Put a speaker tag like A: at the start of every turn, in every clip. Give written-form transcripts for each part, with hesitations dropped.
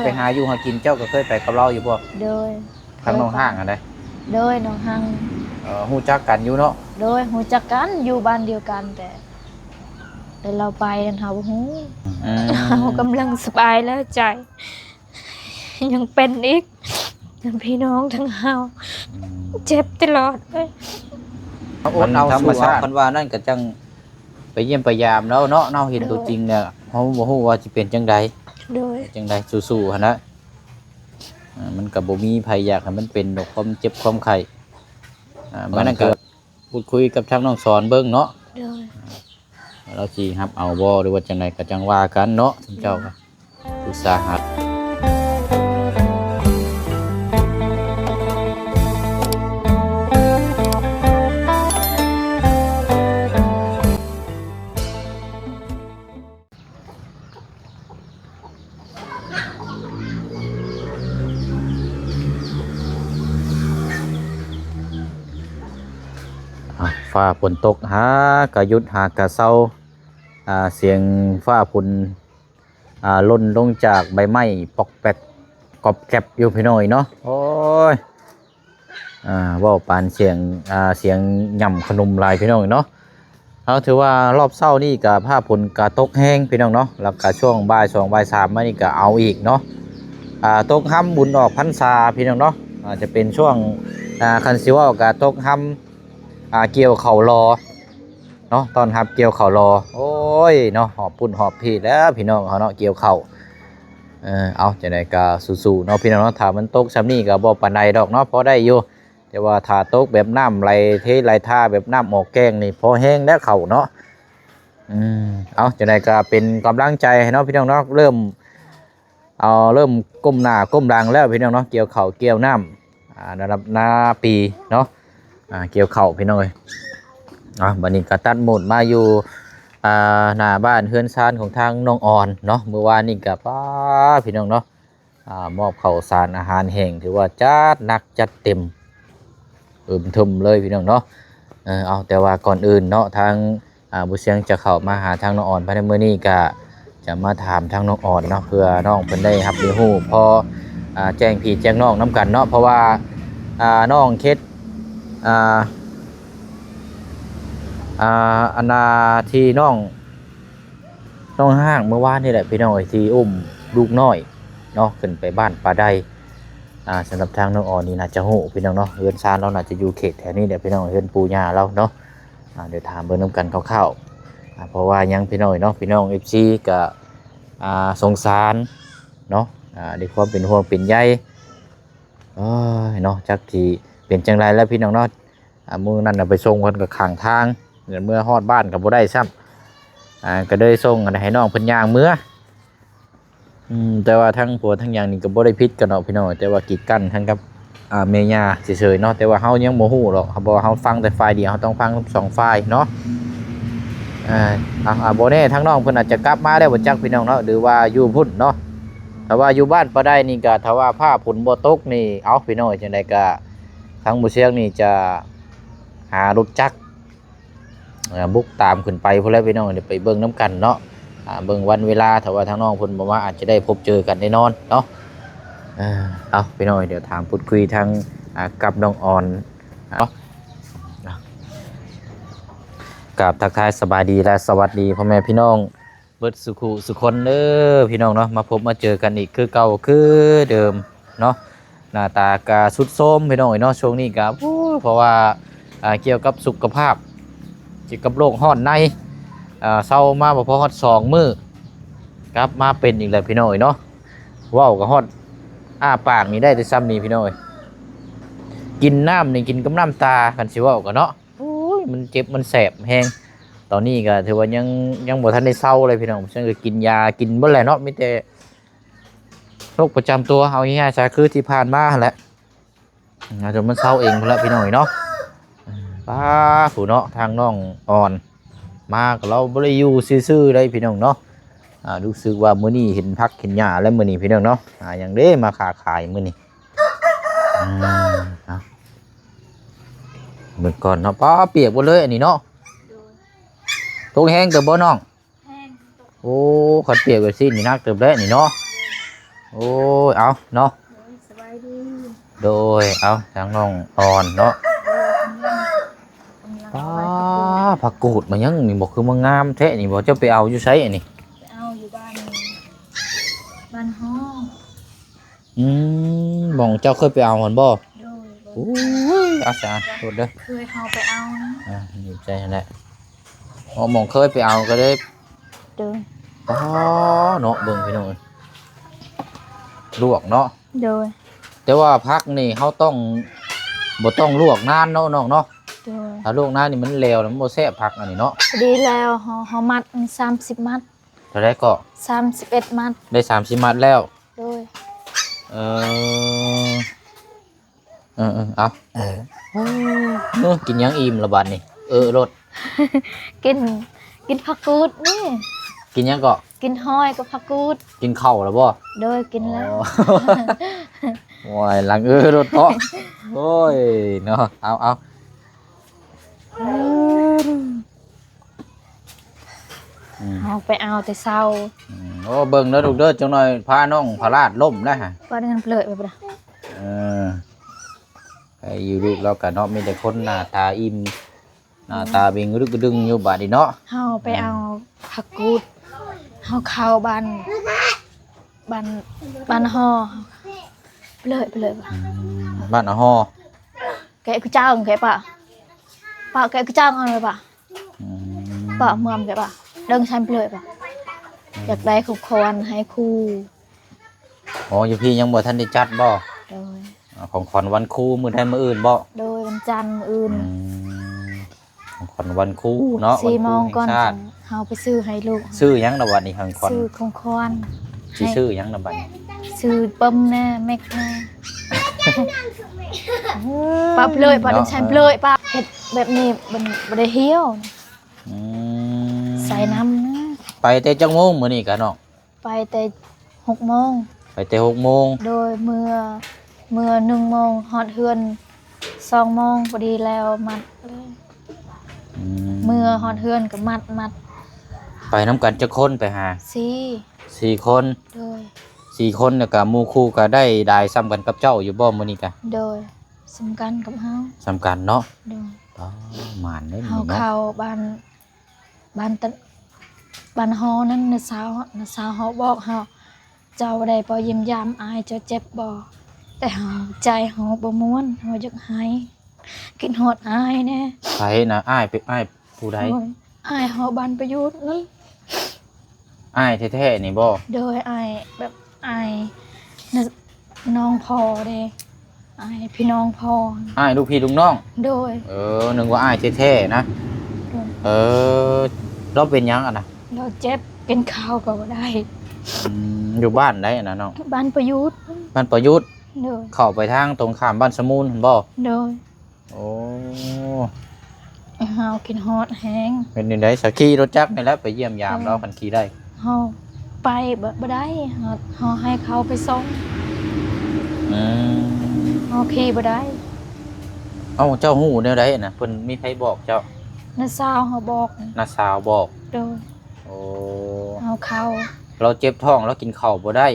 A: ไปหาอยู่หากินเจ้าก็เคยไปกับเราอยู่บ่
B: โดย
A: ทางน้องห้างอันใด
B: โดยน้องหัง
A: ฮู้จักกันอยู่เนาะ
B: โดยฮู้จักกันอยู่บ้านเดียวกันแต่เราไปกันเฮาบ่ฮู้เฮากำลังสบายแล้วใจยังเป็นอีกทั้งพี่น้องทั้งเฮาเจ็บตลอดเลย
A: มันธรรมชาติเพิ่นว่านั่นก็จังไปเยี่ยมไปยามแล้วเนาะเห็นตัวจริงเนี่ยเฮาบ่ฮู้ว่าสิเป็นจังใด
B: โดย
A: จังใดสู้ๆหั่นนะมันก็บ่มีไผอยากให้มันเป็นดอกความเจ็บความไข้มันนั่นก็พูดคุยกับทางน้องสอนเบิ่งเนาะ
B: โดย
A: เราสิรับเอาบ่หรือว่าจังไดก็จังว่ากันเนาะท่านเจ้าก็ปรึกษาหาฟ้าฝนตกหากะหยุดหากะเซาเสียงฟ้าฝนล่นลงจากใบไม้ปอกแปกกอบแกบอยู่พี่น้อยเนาะโอ้ยว่าปานเสียงย่ำขนมลายพี่น้องเนาะเอาถือว่ารอบเช้านี่กับผ้าฝนกะตกแห้งพี่น้องเนาะแล้วก็ช่วงบ่าย2บ่าย3มานี่ก็เอาอีกเนาะตกห้ำบุญออกพรรษาพี่น้องเนาะจะเป็นช่วงคันซิว่ากะตกห้ำเกี่ยวเข่ารอเนาะตอนครับเกี่ยวเข่ารอโอ้ยเนาะหอบปุ่นหอบพี่แล้วพี่น้องเขาเนาะเกี่ยวเข่าเอาจะได้ก็สู้ๆเนาะพี่น้องเนาะถ้ามันตกซ้ำนี่ก็บ่ปานใดดอกเนาะพอได้อยู่แต่ว่าถ้าตกแบบน้ำไหลเทไหลท่าแบบน้ำออกแกงนี่พอแห้งแล้วเข่าเนาะเอาจะได้ก็เป็นกำลังใจให้เนาะพี่น้องเนาะเริ่มก้มหน้าก้มหลังแล้วพี่น้องเนาะเกี่ยวเข่าเกี่ยวน้ำระดับหน้าปีเนาะเกี่ยวเข่าพี่น้องเลยบัดนี้ก็ตัดหมดมาอยู่หน้าบ้านเฮือนซานของทางน้องอ่อนเนาะเมื่อวานนี่กับพี่น้องเนาะมอบข้าวสารอาหารแห้งถือว่าจัดหนักจัดเต็มทึมเลยพี่น้องเนาะเอาแต่ว่าก่อนอื่นเนาะทางบุเชียงจะเข้ามาหาทางน้องอ่อนภายในมื้อนี้ก็จะมาถามทางน้องอ่อนเนาะเพื่อน้องเพิ่นได้รับรู้พอแจ้งพี่แจ้งน้องน้ำกันเนาะเพราะว่าน้องเคสอันที่น้องห้างเมื่อวานนี่แหละพี่น้องที่อุ้มลูกน้อยเนาะขึ้นไปบ้านป่าใดสำหรับทางน้องอ่อนนี่น่าจะโหพี่น้องเนาะเฮือนซานเราน่าจะอยู่เขตแถวนี้เดี๋ยวพี่น้องเฮือนปูย่าเราเนาะเดี๋ยวถามเบอร์น้ำกันคร่าวๆเพราะว่ายังพี่น้องเนาะพี่น้องเอฟซีกับสงสารเนาะด้วยความเป็นห่วงเป็นใยเนาะจักที่เป็นจังไรแล้วพี่น้องเนาะมือนั่นไปส่งคนกับข้างทางเงินเมื่อฮอดบ้านกับบ่ได้ซ้ำก็ได้ส่งให้น้องเพิ่นย่างเมื่อแต่ว่าทั้งผัวทั้งย่างนี่ก็บ่ได้พิษกันเนาะพี่น้องแต่ว่ากีดกันทั้งกับเมียเฉยๆเนาะแต่ว่าเฮายังบ่ฮู้หรอกเพราะว่าเฮาฟังแต่ฝ่ายเดียวเฮาต้องฟังทั้งสองฝ่ายเนาะบ่แน่ทั้งน้องเพิ่นอาจจะกลับมาได้บ่จักพี่น้องเนาะหรือว่าอยู่พุ่นเนาะถ้าว่าอยู่บ้านบ่ได้นี่ก็ถ้าว่าผ้าฝนบ่ตกนี่เอาพี่น้องจังได๋ก็ทางบ่เชียงนี่จะหารถจักรบุกตามขึ้นไปพวกแล้วพี่น้องเดี๋ยวไปเบิ่งน้ำกันเนาะเบิ่งวันเวลาถ้าว่าทางน้องเพิ่นบอกว่าอาจจะได้พบเจอกันแน่นอนเนาะเอาพี่น้องเดี๋ยวถามพูดคุยทางกับน้องอ่อนกับทักทายสบายดีและสวัสดีพ่อแม่พี่น้องเบิดสุขุสุคนเด้อพี่น้องเนาะมาพบมาเจอกันอีกคือเก่าคือเดิมเนาะหน้าตากาสุดโทรมพี่น้องเนาะช่วงนี้ก็เพราะว่าเกี่ยวกับสุขภาพเกี่ยวกับโรคฮอดในเศร้ามาพอฮอด2 มื้อครับมาเป็นอีกแล้วพี่น้องเนาะว้าวกับฮอดปากนี่ได้แต่ซ้ำนี่พี่น้องกินน้ำนี่กินกับน้ำตากันสิว้าวกันเนาะมันเจ็บมันแสบแห้งตอนนี้ก็ถือว่ายังบ่ทันได้เศร้าเลยพี่น้องฉันก็กินยากินเมื่อไรเนาะมีแต่โรคประจำตัวเอาง่ายๆซะคือที่ผ่านมาแหละจนมันเศร้าเองพุ่นละพี่น้องเนาะป้าผู้เนาะทางน้องอ่อนมากับเราบ่ได้อยู่ซื่อๆเลยพี่น้องเนาะรู้สึกว่ามื้อนี้เห็นพักเห็นหญ้าแล้วมื้อนี้พี่น้องเนาะอย่างเด้มาค้าขายมื้อนี้มื้อก่อนเนาะป้าเปียกหมดเลยอันนี้เนาะตกแห้งเติบบ่น้องโอ้ขัดเปียกแบบซี่นี่นักเติบแล้วนี่เนาะ โอ้ยเอาเนาะ
B: สบายดี
A: โดยเอาทางน้องอ่อนเนาะ
B: กำลัง
A: ป้า
B: เอาไว้
A: ผักกูดมันยังนี่บอกคือมันงามแท้นี่บอกเจ้าไปเอาอยู่ไสอันนี้
B: ไปเอาอยู่บ้านห้อง
A: บอกเจ้าเคยไปเอามันบ่
B: โดย
A: โอ้ยเอาซะโทษเด้อ
B: เคยเฮาไปเอานะ
A: นี่ใจนั่นแหละอ๋อหมองเคยไปเอาก็ได้
B: โดย
A: ป้าเนาะเบิ่งพี่น้องลวกเนาะ
B: โดย
A: แต่ว่าผักนี่เฮาต้องบ่ต้องลวกนานเนาะน้องเนาะ
B: โดย
A: ถ้าลวกนานนี่มันเลวแล้วมันบ่แซ่บผักอันนี้เนาะ
B: ดีแล้วเฮามัดมี30มัด
A: เท่าไดก็
B: 31มัด
A: ได้30มัดแล้ว
B: โดย
A: เออเอากินยังอิ่มละบาดนี่รส
B: กินผักกูดนี่
A: กินยังก็
B: กินห้อยกับผักกูด
A: กินข้าวแล้วบ่
B: โดยกินแล้ว
A: โอ้ยหลังรถเนาะโอ้ยเนาะเอา
B: เฮาไปเอาแต่เช้า
A: โอ้เบิ่งเด้อลูกเด้อจังหน่อยพาน้องพาลาดล่มแล้วฮะ
B: ว่าได้เงินเปลือยไปบ่ล่ะ
A: เออไอ้อยู่ลูกเราก็เนาะมีแต่คนหน้าตาอิ่มหน้าตาเบ่งรึกกระดึงอยู่บาดนี้เนาะ
B: เฮาไปเอาผักกูดเฮาเข้าบ้านห่อเปลือยบ่
A: บ้านอาฮอ
B: kệ cái trang kệ bà kệ cái trang rồi bà
A: อืม
B: bà mầm kệ bà đơn xem lời bàอยากได้ขุกคอนให้ครู
A: อ๋ออยู่พี่ยังบ่ทันได้จัดบ่
B: โดย
A: ของขวัญวันครูมื้อใดมื้ออื่นบ่
B: โดยวันจันทร์มื้ออื่น
A: ของขวัญวันครูเนาะวัน
B: 4
A: ค
B: โม
A: รู
B: ง
A: แห่
B: ก่อน
A: งชาติ
B: เฮาไปซื้อให้ลูก
A: ซื้อหยังละวันนี้ของขวัญ
B: ซื้อของคอน
A: สิซื้อหยังละบัดนี้
B: ซื้อปั๊มแน่เมกแน่ป้าเลยป้าต้องใช้เลยป้าเฮ็ดแบบนี้มันบ่ได้เหี่ยว
A: อืม
B: ใส่น้ำนะ
A: ไปแต่จังโมงมื้อนี้กะเนาะ
B: ไปแต่6 โมง
A: ไปแต่6 โมง
B: โดยเมื่อ1 โมงฮอดเฮือน2 โมงพอดีแล้วมัดเลย เมื่อฮอดเฮือนก็มัด
A: ไปน้ำกันจักคนไปหา
B: สิ
A: 4 คน
B: โดย
A: 4 คนเนี่ยก็หมู่คู่ก็ได้ซ้ำกันกับเจ้าอยู่บ่มื้อนี้กะ
B: โดยสำคัญกับเฮา
A: ซ้ำกันเนาะ
B: โดย
A: อ๋อหมานได้
B: เฮา
A: นี่เนาะ
B: เข้าบ้านฮอนั้นน่ะสาวเฮาบอกเฮาเจ้าได้บ่เยี่ยมยามอายเจ้าเจ็บบ่แต่เฮาใจเฮาบ่ม่วนเฮาอยากหายกินฮอดอายแน่
A: ไผนะอ้ายผู้ใด
B: โอ้ยอายเฮาบ้านประยุทธ์นั่น
A: อ้ายแท้ๆนี่บ่
B: โดยอายแบบอายน่ะน้องพ่อเด้อายพี่น้องพ่อ
A: อ้ายลูกพี่ลูกน้อง
B: โดย
A: นึกว่าอ้ายแท้ๆนะ
B: โดย
A: เราเป็นหยังอ่ะนะ
B: เราเจ็บกินข้าวก็บ่ได้
A: อยู่บ้านได้อะนะน้อง
B: บ้านประยุทธ์
A: บ้านประยุทธ์
B: โดย
A: เข้าไปทางตรงข้ามบ้านสมูลเห็นบ่
B: โดย
A: โอ้
B: เฮากินฮอดแฮง
A: เป็นยังไงสักขี่รถจักรนี่แหละไปเยี่ยมยามเราคันขี่ได้
B: เฮาไปบ่ได้เฮาให้เขาไปส่ง
A: อืม
B: เฮาขี่บ่ได้
A: เอ้าเจ้าหูแนวใดน่ะเพิ่นมีใครบอกเจ้า
B: น้าสาวเฮาบอก
A: น้าสาวบอก
B: โดย
A: โอ้
B: เฮาเข้า
A: เราเจ็บท้องเรากินข้าวบ่ได้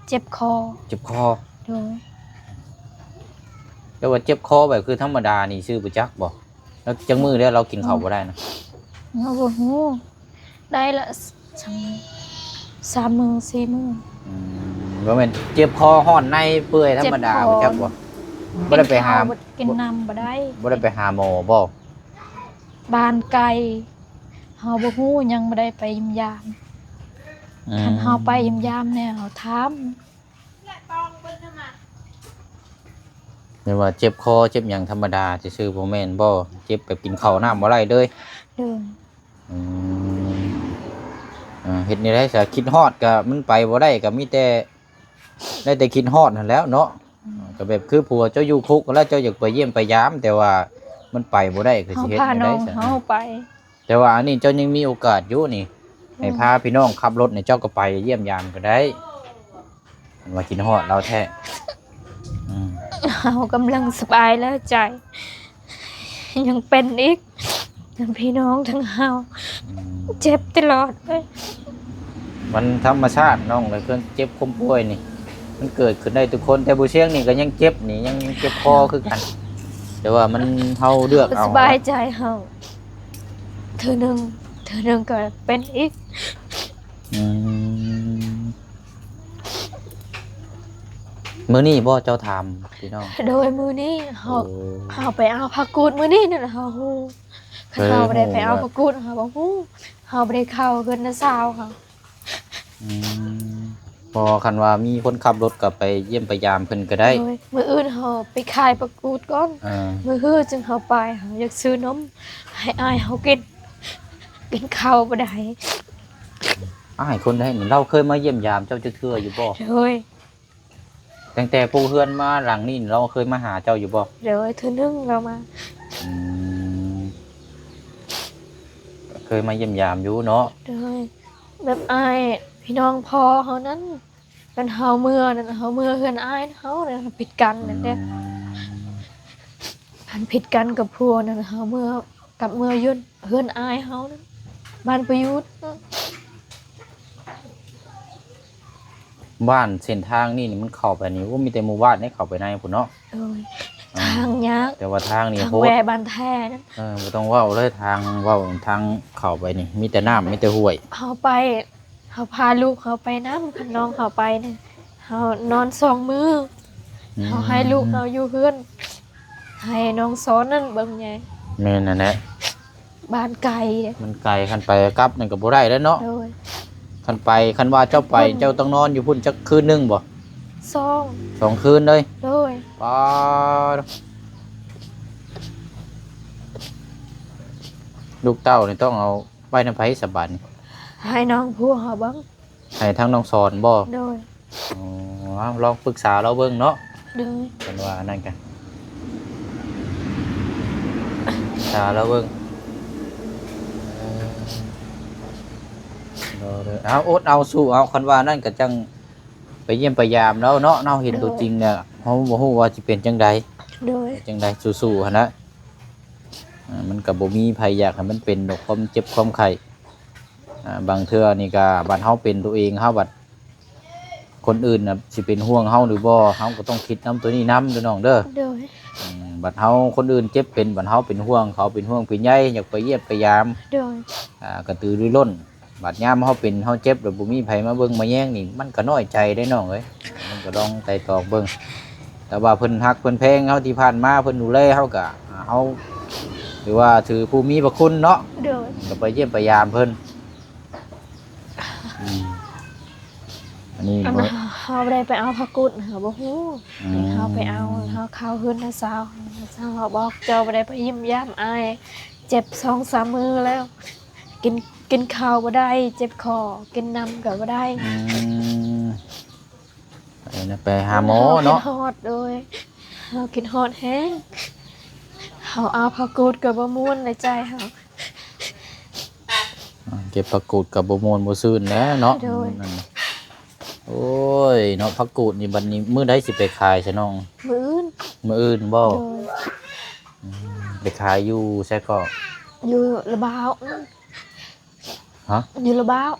B: เจ็บคอ
A: เจ็บคอ
B: โดย
A: แล้วว่าเจ็บคอแบบคือธรรมดานี่ชื่อบ่จักบ่แล้วจังมือแล้วเรากินข้าวบ่ได้นะ
B: เฮาบ่ฮู้ได้ละ3 มื้อ4 มื้อ
A: บ่แม่นเจ็บคอฮ้อนในเปื่อยธรรมดาบ่จักบ่บ่ได้ไปหา
B: กินน้ำบ่ได้
A: บ่ได้ไปหาหมอบ่
B: บ้านไกลเฮาบ่ฮู้ยังบ่ได้ไปเยี่ยมยามคันเฮาไปเยี่ยมยามแน่เฮาถาม
A: เรียกว่าเจ็บคอเจ็บหยังธรรมดาซื่อๆบ่แม่นบ่เจ็บแบบกินข้าวน้ำบ่ได้เลย
B: เด้อ
A: อืมเฮ็ดนี่ได้ซะคิดฮอดก็มันไปบ่ได้ก็มีแต่ได้แต่คิดฮอดนั่นแหล้วเนาะก็แบบคือผัวเจ้าอยู่คุกแล้วเจ้าอยากไปเยี่ยมไปยาม แต่ว่ามันไปบ่ได้ก็
B: เฮา
A: สิเฮ็ด
B: พา
A: จั่ง
B: น้
A: ใด
B: อง
A: ซะ
B: เฮาไป
A: แต่ว่าอันนี้เจ้ายังมีโอกาสอยู่นี่ให้พาพี่น้องขับรถเนี่ยเจ้าก็ไปเยี่ยมยามก็ได้ว่าคิดฮอดเราแท้อืม
B: เฮากำลังสบายแล้วใจ ยังเป็นอีกทั้งพี่น้องทั้งเฮาเจ็บตลอดเลย
A: มันธรรมชาติน้องเลยเครื่องเจ็บคมป่วยนี่มันเกิดขึ้นได้ทุกคนแต่บ่เชียงนี่ก็ยังเจ็บนี่ยังเจ็บคอคือกันแต่ว่ามันเฮาเลือกเอา
B: สบายใจเฮาเธอหนึ่งก็เป็นอีก
A: อืมมื้อนี้บ่เจ้าถามพี่น้อง
B: โดยมือนี้เฮา
A: โอ้
B: เฮาไปเอาผักกูดมือนี้นั่นน่ะเฮาฮู้คันเฮาบ่ได้ไปเอาผักกูดเฮาบ่ฮู้เฮาบ่ได้เข้าเพิ่นน่ะสาวเขา
A: อืมพอคันว่ามีคนขับรถกลับไปเยี่ยมไปยามเพิ่นก็ได้
B: โดยมื้ออื่นเฮาไปขายผักกูดก่อน
A: อ่า
B: มื้อฮื้อจึงเฮาไปเฮาอยากซื้อนมให้อายเฮากินข้าวบ่ได้
A: อ้ายคนได้นี่เราเคยมาเยี่ยมยามเจ้าจักเทื่ออยู่บ่
B: โดย
A: ตั้งแต่ปู่เฮือนมาหลังนี่เราเคยมาหาเจ้าอยู่บ่
B: โดยเธอนึงเรามา
A: อืมเคยมาเยี่ยมยามอยู่เนาะ
B: โดยแบบอายพี่น้องพอเฮานั้นกันเฮาเมื่อนั่นเฮาเมื่อเฮือนอายเฮาเนี่ยผิดกันนั่นแหละอันผิดกันกับพวกนั่นเฮาเมื่อกับเมื่อยุ่นเฮือนอายเฮานั้นบ้านประยุทธ์
A: บ้านเส้นทางนี่มันเข้าไปนี่ว่ามีแต่หมู่บ้านให้เข้าไปในพุ่นเนาะ
B: โดยทางยาก
A: แต่ว่าทางนี่
B: ทาง
A: โห
B: แหว
A: ด
B: บ้านแท้นั้น
A: บ่ต้องเว้าเลยทางเว้าทางเข้าไปนี่ มีแต่น้ำมีแต่ห้วย
B: เฮาไปเฮาพาลูกเฮาไปนำคันน้องเฮาไปเนี่ยเฮานอน2 มื้อเฮาให้ลูกเฮาอยู่เฮือนให้น้องสอนนั่นเบิ่งใหญ่
A: แม่นนั่นแหละ
B: บ้านไกลเด้
A: มันไกลคันไปกลับนั่นก็บ่ได้แล้วเนาะ
B: โดย
A: คันไปคันว่าเจ้าไปเจ้าต้องนอนอยู่พุ่นจักคืนหนึงบ่
B: ซ่อง
A: 2 คืนเลย
B: โดย
A: ป๊าดลูกเต้านี่ต้องเอาไว้นำไผสบัดนี่
B: ให้น้องผู้เฮาเบิ่ง
A: ให้ทั้งน้องสอนบ่
B: โดย
A: อ๋อเอาลองปรึกษาเราเบิ่งเนาะ
B: โดย
A: กันว่านั่นกันปรึกษาเราเบิ่งเอาอดเอาสู้เอาคันว่านั่นก็จังไปเยี่ยมไปยามแล้วเนาะเนาะเห็นตัวจริงเนี่ยเฮาบ่ฮู้ว่าสิเป็นจังใด
B: โดย
A: จังใดสู้ๆหั่นนะมันก็บ่มีภัยอยากให้มันเป็นดอกความเจ็บความไข้บางเทื่อนี่ก็บัดเฮาเป็นตัวเองเฮาบัดคนอื่นน่ะสิเป็นห่วงเฮาหรือบ่เฮาก็ต้องคิดนํตัวนี้นํเด้อน้องเด้อ
B: โดย
A: บัดเฮาคนอื่นเจ็บเป็นบัดเฮาเป็นห่วงเขาเป็นห่วงเป็นใยอยากไปเยี่ยมไปยาม
B: โดย
A: กระตือรือร้นบัดยามเฮาเป็นเฮาเจ็บแล้วบ่มีไผมาเบิ่งมาแย่งนี่มันก็น้อยใจได้น้องเอ้ยมันก็ต้องไต่ตองเบิ่งแต่ว่าเพิ่นฮักเพิ่นแพงเฮาที่ผ่านมาเพิ่นดูแลเฮาก็เฮาหรือว่าถือผู้มีพระคุณเนาะ
B: โดย
A: ก็ไปเยี่ยมไปยามเพิ่นอืมอันนี้
B: อัน
A: บ่
B: เฮาบ่ได้ไปเอาผักกุดเฮาบ่ฮู้
A: อืม
B: เฮาไปเอาเฮาเข้าเฮือนน้าสาวน้าสาวเฮาบอกเจ้าบ่ได้ไปเยี่ยมยามอายเจ็บ2-3 มื้อแล้ว กินข้าวบ่ได้ เจ็บคอกินน้ำก็บ่ได้
A: อืมไปนะไปหาหมอเนาะ
B: ฮอดโดยเฮากินฮอดแฮงเฮาเอาผักกูดก็บ่ม่วนในใจเฮา
A: เก็บผักกูดกับบ่ม่วนบ่ซื่นแหล้วเนาะ
B: โดย
A: นั่นน่ะโอ้ยเนาะผักกูดนี่บัดนี้มื้อใดสิไปขายซะน้อง
B: มื้ออื่น
A: มื้ออื่นบ่
B: โดย
A: ไปขายอยู่ไสก็
B: อยู่ระบาวอื้อ
A: ฮะ
B: อยู่ระบาว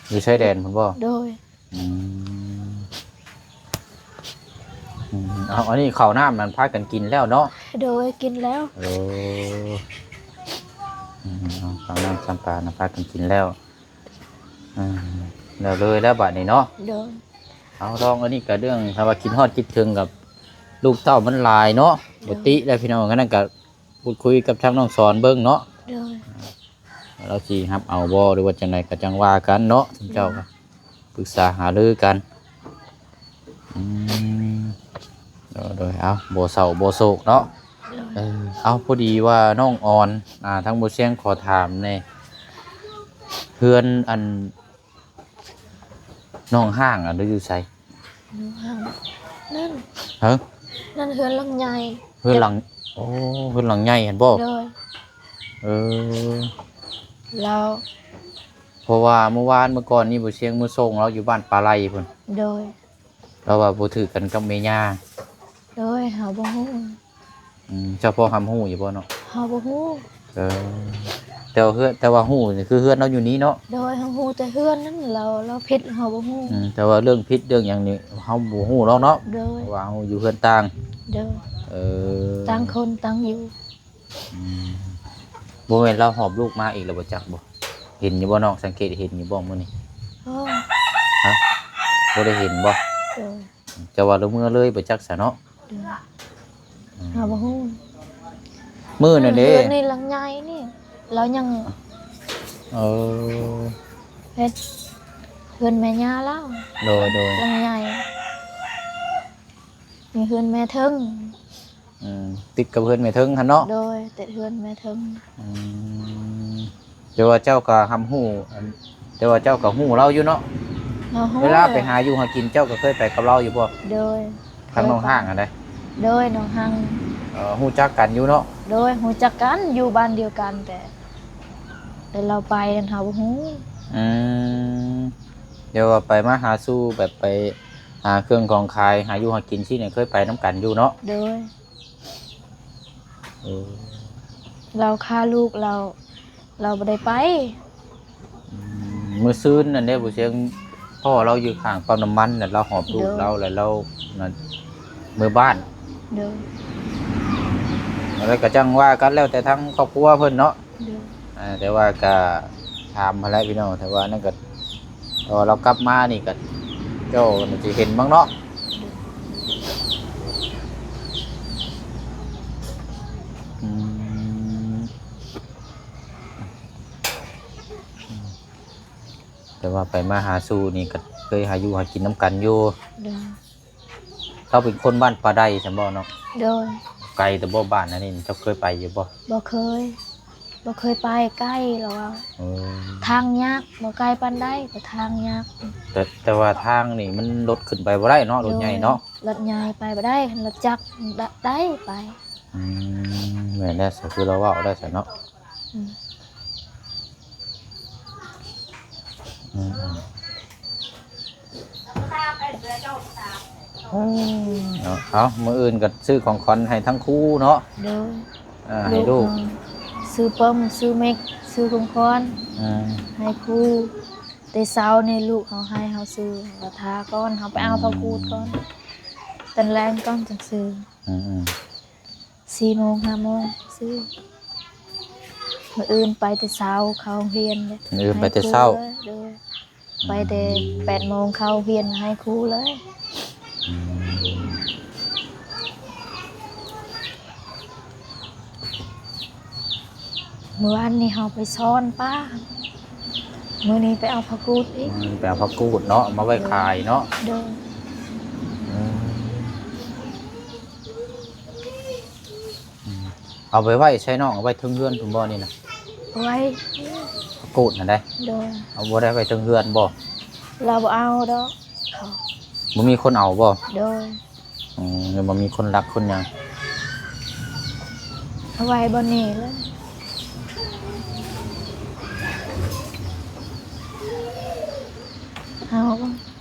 A: อยู่ชายแดนพุ่นบ่
B: โดย
A: อืมเอาอันนี้ข้าวน้ำมันพากันกินแล้วเนาะ
B: โดยกินแล้ว
A: โอ้เอาข้าวน้ำสัมปานะพากันกินแล้วแล้วเลยแล้วบัดนี้เนาะ
B: โดย
A: เอาลองอันนี้ก็เรื่องถ้าว่าคิดฮอดคิดถึงกับลูกเต้ามันหลายเนาะปกติแล้วพี่น้องก็นั่นก็พูดคุยกับทางน้องสอนเบิ่งเนาะ
B: โดย
A: เราสิรับเอาบ่หรือว่าจังไดก็จังว่ากันเนาะท่านเจ้าก็ปรึกษาหารือกันอืมโดยเอาบ่เศร้าบ่โศกเนาะ
B: โดย
A: เอาพอดีว่าน้องออนทั้งบ่เสียงขอถามแน่เฮือนอันน้องห้างหรืออยู่ไส
B: น้องหางนั่น
A: ฮะ
B: นั่นเฮือนหลังใหญ่
A: เฮือนหลังโอ้เฮือนหลังใหญ่เห็นบ่
B: โดย
A: เออ
B: เรา
A: เพราะว่าเมื่อวานเมื่อก่อนนี่บ่เสียงมื้อส่งเราอยู่บ้านปลาไหลพุ่น
B: โดย
A: เราว่าบ่ถือกันกับแม่ย่า
B: โดยเฮาบ่ฮู้
A: เจ้าพ่อหำฮู้อยู่บ่เนาะ
B: เฮาบ่ฮู้
A: เออ แต่ว่าเฮือนแต่ว่าฮู้นี่คือเฮือนเราอยู่นี้เนาะ
B: โดยเฮาฮู้แต่เฮือนนั้นเราผิดเฮาบ่ฮู้
A: แต่ว่าเรื่องพิษเรื่องหยังนี่เฮาบ่ฮู้หรอกเนาะ
B: โดย
A: เพราะว่าเฮาอยู่เฮือนต่าง
B: โดย
A: เออ
B: ต่างคนต่างอยู่
A: บ่แม่นเราหอบลูกมาอีกแล้วบ่จักบ่เห็นอยู่บ่น้องสังเกตเห็นอยู่บ่มื้อนี้
B: โอ้
A: บ่ได้เห็นบ่
B: โดย
A: จะว่าเราเมื่อเลยบ่จักซะเนาะ
B: โดยเฮาบ่ฮู้
A: มื้อนั่นเด้
B: เฮือนนี่หลังใหญ่นี่เรายัง
A: เออ
B: เฮ็ดเฮือนแม่ย่าแล้ว
A: โดย
B: หลังใหญ่มีเฮือนแม่เทิง
A: ติดกับเพิ่นแม่เทิงหั่นเนาะ
B: โดยแต่เฮือนแม่เทิง
A: แต่ว่าเจ้าก็หำฮู้แต่ว่าเจ้าก็ฮู้เราอยู่เนาะ
B: เฮาฮู้
A: เวลาไปหาอยู่หากินเจ้าก็เคยไปกับเราอยู่บ่
B: โดย
A: ทางน้องห้างอันใด
B: โดยน้องหัง
A: ฮู้จักกันอยู่เนาะ
B: โดยฮู้จักกันอยู่บ้านเดียวกันแต่เราไปนั่นเฮาบ่ฮู้
A: เดี๋ยวว่าไปมาหาสู้แบบไปหาเครื่องของขายหาอยู่หากินที่เนี่ยเคยไปน้ำกันอยู่เนาะ
B: โดย
A: เออ
B: เราฆ่าลูกเราบ่ได้ไป
A: มื้อซื่นนั่นเด้บ่เสียงพ่อเราอยู่ข้างปั๊มน้ำมันน่ะเราหอบลูกเราแล้วเรานั่นมือบ้าน
B: โดย
A: แล้วก็จังว่ากันแล้วแต่ทั้งครอบครัวเพิ่นเนาะ
B: โดย
A: แต่ว่าก็ถามมาแล้วพี่น้องแต่ว่านั่นก็พอเรากลับมานี่ก็เจ้าน่าจะเห็นบ้างเนาะแต่ว่าไปมาหาสู่นี่ก็เคยหาอยู่หากินน้ำกันอยู่
B: โดย
A: เขาเป็นคนบ้านปลาได้ใช่บ่เนาะ
B: โดย
A: ไกลแต่บ่บ้านนั่นนี่เจ้าเคยไปอยู่บ่
B: บ่เคยไปใกล้หรอก
A: เออ
B: ทางยากบ่ไกลปานใดก็ทางยาก
A: แต่ว่าทางนี่มันรถขึ้นไปบ่ได้เนาะรถใหญ่เนาะ
B: รถใหญ่ไปบ่ได้รถจักรได้ไป
A: แม่นแล้วสิคือเราเว้าได้ซะเนาะ
B: อืม
A: เนาะเอามื้ออื่นก็ซื้อของขวัญให้ทั้งคู่เนาะ
B: โดย
A: ให้ลูก
B: ซื้อป้อมซื้อเม็กซื้อของคอนให้ครูแต่เช้านี่ลูกเขาให้เฮาซื้อราทาก่อนเฮาไปเอาพระกูดก่อนตอนแรงก่อนจังซื้อ4 โมง 5 โมงซื้อมื้ออื่นไปแต่เช้าเข้าโรงเรียนเลย
A: มื้ออื่นไปแต่เช้า
B: โดยไปแต่8 โมงเข้าโรงเรียนให้ครูเลยเมื่อวานนี้เฮาไปซ้อนป้ามื้อนี้ไปเอาพระกูดอีก
A: ไปเอาผักกูดเนาะมาไว้ขายเนาะ
B: เดิน
A: เอาไปไว้ใช้น้องเอาไว้เทึงเฮือนพุ่นบ่นี่นะ
B: ไว้
A: ผักกูดน่ะได้
B: เดิน
A: เอาบ่ได้ไว้เทึงเฮือนบ่
B: เราบ่เอาดอกเขา
A: บ่มีคนเอาบ่
B: เดิน
A: หรือบ่มีคนรักคนหยัง
B: เอาไว้บ่นี่เลยเอา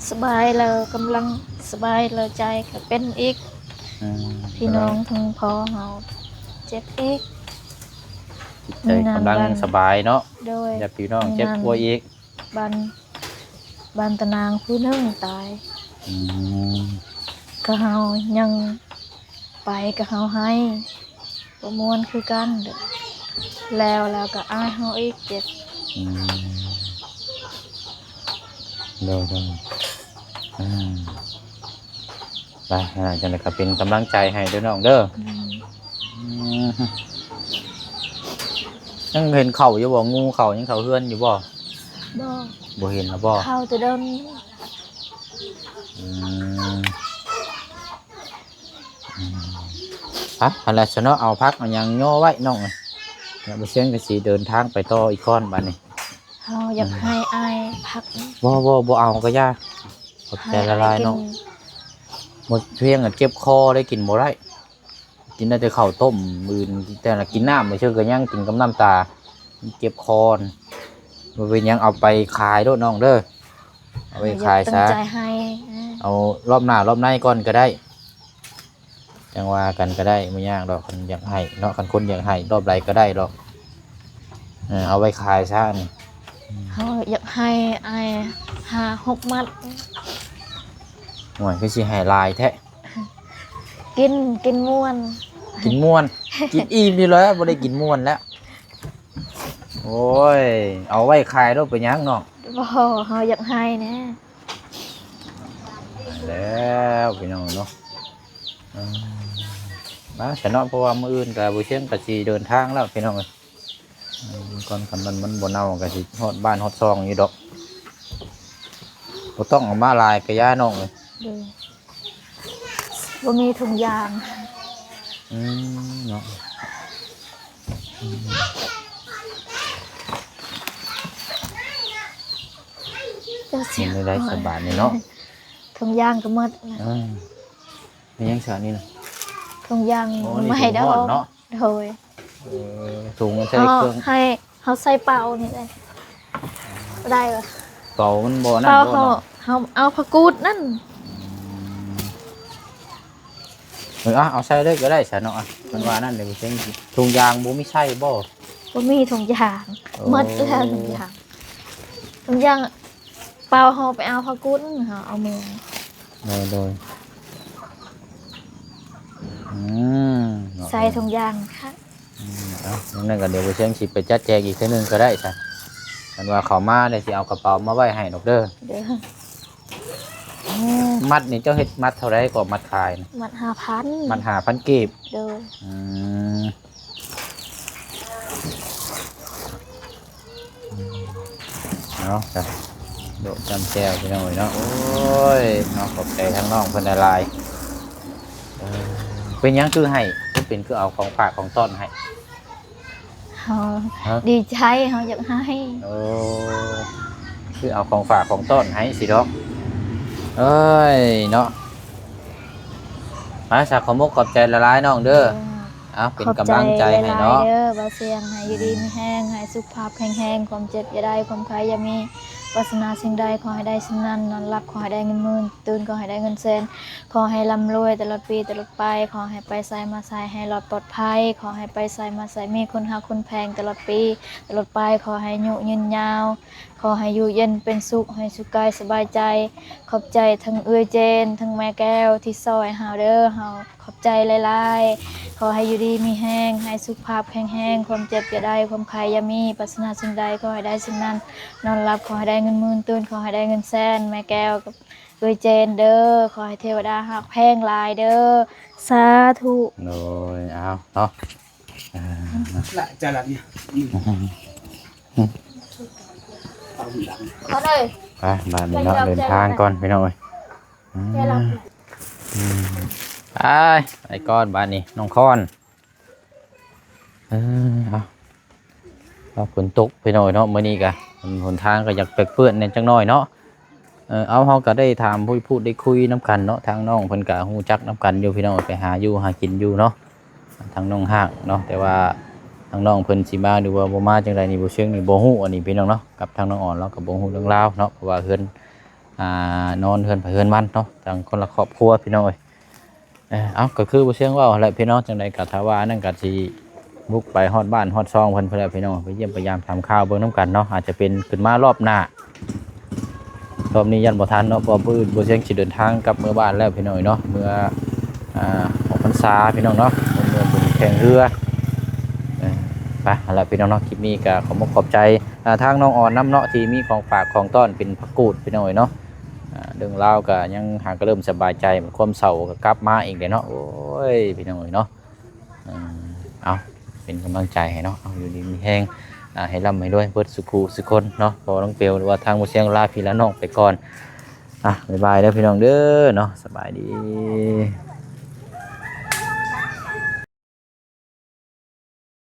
B: สบายแล้วกำลังสบายแล้วใจก็เป็นอีกพี่น้องทั้งพ่อเฮาเจ็บอีก
A: ใจกำลังสบายเนาะ
B: โดย
A: อย่าพี่น้องเจ็บป่วยอีก
B: บันตะนางผู้หนึงตาย
A: อืม
B: ก็เฮายังไปก็เฮาให้บ่ม่วนคือกันเด้อแล้วก็อ้ายเฮาอีกเจ็บ
A: เด้อไปจังได๋ก็เป็นกำลังใจให้เด้อน้องเด้อยังเห็นเข่าอยู่บ่งูเข่ายังเข่าเฮือนอยู่บ่
B: บ่
A: บ่เห็นแล้วบ่
B: เข้าแต่เดิน
A: พักอะไรซะเนาะเอาพักเอาหยังย่อไว้น้องอย่าไปเสียงก็สิเดินทางไปต่ออีกก้อนบัดนี้
B: เฮาอยากให้อายพัก
A: บ่เอาก็ยากขอบใจละลายเนาะหมดเพียงเจ็บคอได้กินบ่ได้กินได้แต่ข้าวต้มมื้อแต่ละกินน้ำไม่เชื่อก็ยังกินกับน้ำตาเจ็บคอบ่เป็นหยังเอาไปขายโดดน้องเด้อเอาไปขายซะ
B: ตั้งใจให้
A: เอารอบหน้ารอบในก่อนก็ได้จังว่ากันก็ได้ไม่ยากดอกคนอยากให้เนาะคนอยากให้รอบใดก็ได้ดอก เอาไว้ขายซะนี่
B: เขาอยากให้ไอ้5-6 มัด
A: หน่วยคือสิให้ลายแท้
B: กินม่วน
A: กินม่วน กินอิ่มอยู่แล้วบ่ได้กินม่วนแล้วโอ้ยเอาไว้ขายแล้วไปหยังเนาะ
B: บ่เขาอยากให้แน่
A: แล้วพี่น้องเนาะมาฉันเนาะเพราะว่ามื้ออื่นก็บ่เชียงก็สิเดินทางแล้วพี่น้องเอ้ยก่อนคันมันบ่เน่าก็สิฮอดบ้านฮอดซองอยู่ดอกบ่ต้องเอามาลายกะย่าน้องเลย
B: เด้อบ่มีถุงยาง
A: เนาะ
B: จะเสี
A: กิ
B: ย
A: นได้สบายนี่เนาะ
B: ถุงยางก็หมดนะ
A: มียังสานี่นะ
B: ถุงยาง
A: โอ้นี่
B: ไม่ให้ดอ
A: ถุงห่อน
B: ก
A: เนาะ
B: โดย
A: ถุงมันใช้
B: เขา
A: เครื่อง
B: ให้เขาใส่เป่านี่เลยได้ปะ
A: เป่ามันบ่นั่น
B: เป่า
A: บ่เนาะ
B: เขาเอาผักกูดนั่น
A: เอาใส่เลยก็ได้ฉันเนาะมันว่านั่นเดี๋ยวไปเช็งถุงยางบ่มีใช่บ่
B: บ่มีถุงยาง
A: โอ้
B: หมดแล้วถุงยางเป่าเขาไปเอาผักกูดเขาเอามือ
A: โดยเนาะ
B: ใส่ถุงยางค่ะ
A: เอานั่นก็เดี๋ยวไปเช็งสิไปจัดแจงอีกเทื่อนึงก็ได้ฉันมันว่าเขามาได้สิเอากระเป๋ามาไว้ให้ดอกเด้อ
B: เด้อ
A: มัดนี่เจ้าเฮ็ดมัดเท่าไรก็มัดขายนะ
B: มัด5,000
A: มัด5,000กีบ
B: เด้อ
A: เนาะจ้ะโดดจำแจวไปหน่อยเนาะโอ้ยเนาะขอบใจทั้งน้องเพิ่นหลายเป็นหยังคือให้เป็นคือเอาของฝากของต้อนให้
B: เขา
A: ฮะ
B: ดีใจเขาอยากให้
A: โอ้คือเอาของฝากของต้อนให้สิดอกเอ้ยเนาะมาสักขอมกขอบใจละลายน้องเด้อเอาเป็นกำลังใจให้เนาะ
B: ขอบใจหลยๆเด้อบ่เสียงให้อยู่ดีมีแห้งให้สุขภาพแข็งแรงความเจ็บอย่าได้ความใครอย่ามีวาสนาสิ่งใดขอให้ได้สิ่งนั้นนอนหลับขอให้ได้เงินหมื่นตื่นขอให้ได้เงินแสนขอให้ร่ำรวยตลอดปีตลอดไปขอให้ไปไสมาไสให้รอดปลอดภัยขอให้ไปไสมาไสมีคนหาคนแพงตลอดปีตลอดไปขอให้อายุยืนยาวขอให้อยู่เย็นเป็นสุขให้สุขกายสบายใจขอบใจทั้งเอื้อยเจนทั้งแม่แก้วที่ซอยเฮาเด้อเฮาขอบใจหลายๆขอให้อยู่ดีมีแห้งให้สุขภาพแข็งแรงความเจ็บอย่าได้ความใครอย่ามีปรารถนาสิ่งใดขอให้ได้สิ่งนั้นนอนหลับขอให้ได้เงินหมื่นตื่นขอให้ได้เงินแสนแม่แก้วกับเอื้อยเจนเด้อขอให้เทวดาหักแพงหลายเด้อสาธุ
A: โดยเอาเนาะ
C: lại cha làm gì
B: ขอเลย
A: ไปบ้านนี้เนาะเดินทางก่อนพี่น้องเอ้ย
B: แค่รับ
A: ไปก่อนบ้านนี้น้องคอนเอาฝนตกไปหน่อยเนาะมื้อนี้ก็หนทางก็อยากเปื้อนๆแน่จังน้อยเนาะเอาเฮาก็ได้ถามพูดได้คุยน้ำกันเนาะทางน้องเพิ่นก็ฮู้จักน้ำกันอยู่พี่น้องไปหาอยู่หากินอยู่เนาะทางน้องห้างเนาะแต่ว่าทางน้องเพิ่นสิมาหรือว่าบ่มาจังไดนี่บ่เชิงนี่บ่ฮู้อันนี้พี่น้องเนาะกับทางน้องอ่อนเราก็บ่ฮู้เรื่องราวเนาะเพราะว่าเฮือนนอนเฮือนไผเฮือนมันเนาะทางคนละครอบครัวพี่น้องเอ้ยเอาก็คือบ่เชิงว่าแหละพี่น้องจังไดก็ถ้าว่านั่นก็สิบุกไปฮอดบ้านฮอดซองเพิ่นแหละพี่น้องไปเยี่ยมพยายามทำข่าวเบิ่งนํกันเนาะอาจจะเป็นขึ้นมารอบหน้ารอบนี้ยันบ่ทันเนาะเพราะปื้นบ่เชียงสิเดินทางกลับเมื่อบ้านแล้วพี่น้อยเนาะเมื่อออกพรรษาพี่น้องเนาะเมื่อบุญแข่งเรือไปเอาล่ะพี่น้องเนาะคลิปนี้ก็ขอบใจทางน้องอ่อนน้ำเนาะที่มีของฝากของต้อนเป็นผักกูดพี่น้อยเนาะเรื่องราวก็ยังหาก็เริ่มสบายใจมันความเศร้าก็กลับมาอีกเลยเนาะโอ้ยพี่น้อยเนาะเอาเป็นกำลังใจให้เนาะเอาอยู่ดีมีแห้งให้ร่ำให้ด้วยเบิดสุขสุขคนเนาะพอน้องเปียวหรือว่าทางบ่เชียงลาพี่และน้องไปก่อนบ๊ายบายเด้อพี่น้องเด้อเนาะสบายดี